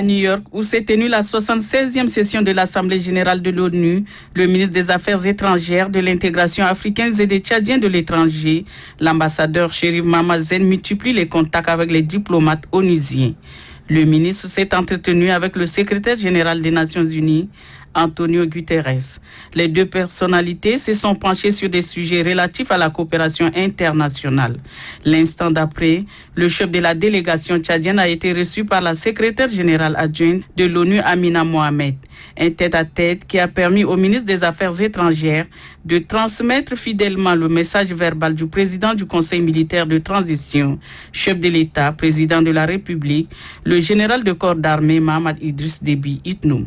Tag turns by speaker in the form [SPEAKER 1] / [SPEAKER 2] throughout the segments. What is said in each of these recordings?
[SPEAKER 1] New York, où s'est tenue la 76e session de l'Assemblée générale de l'ONU, le ministre des Affaires étrangères, de l'intégration africaine et des Tchadiens de l'étranger, l'ambassadeur Chérif Mamazen, multiplie les contacts avec les diplomates onusiens. Le ministre s'est entretenu avec le secrétaire général des Nations Unies, Antonio Guterres. Les deux personnalités se sont penchées sur des sujets relatifs à la coopération internationale. L'instant d'après, le chef de la délégation tchadienne a été reçu par la secrétaire générale adjointe de l'ONU, Amina Mohamed. Un tête-à-tête qui a permis au ministre des Affaires étrangères de transmettre fidèlement le message verbal du président du Conseil militaire de transition, chef de l'État, président de la République, le général de corps d'armée Mohamed Idriss Déby Itno.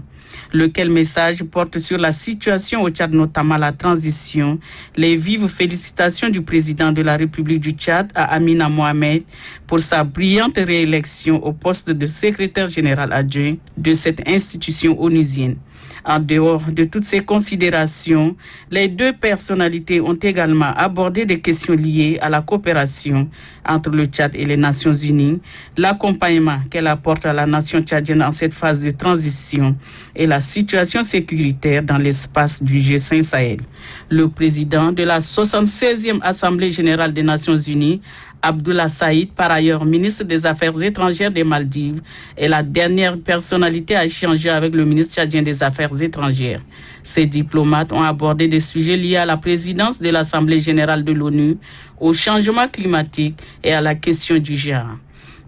[SPEAKER 1] Lequel message porte sur la situation au Tchad, notamment la transition, les vives félicitations du président de la République du Tchad à Amina Mohamed pour sa brillante réélection au poste de secrétaire général adjoint de cette institution onusienne. En dehors de toutes ces considérations, les deux personnalités ont également abordé des questions liées à la coopération entre le Tchad et les Nations Unies, l'accompagnement qu'elle apporte à la nation tchadienne en cette phase de transition et la situation sécuritaire dans l'espace du G5 Sahel. Le président de la 76e Assemblée générale des Nations Unies, Abdullah Saïd, par ailleurs ministre des Affaires étrangères des Maldives, est la dernière personnalité à échanger avec le ministre tchadien des Affaires étrangères. Ces diplomates ont abordé des sujets liés à la présidence de l'Assemblée générale de l'ONU, au changement climatique et à la question du genre.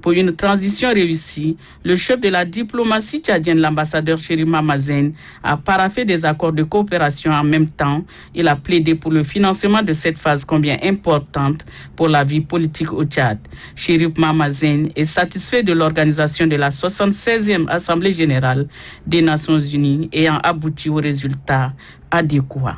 [SPEAKER 1] Pour une transition réussie, le chef de la diplomatie tchadienne, l'ambassadeur Chérif Mamazen, a paraphé des accords de coopération en même temps. Il a plaidé pour le financement de cette phase combien importante pour la vie politique au Tchad. Chérif Mamazen est satisfait de l'organisation de la 76e Assemblée générale des Nations unies ayant abouti aux résultats adéquats.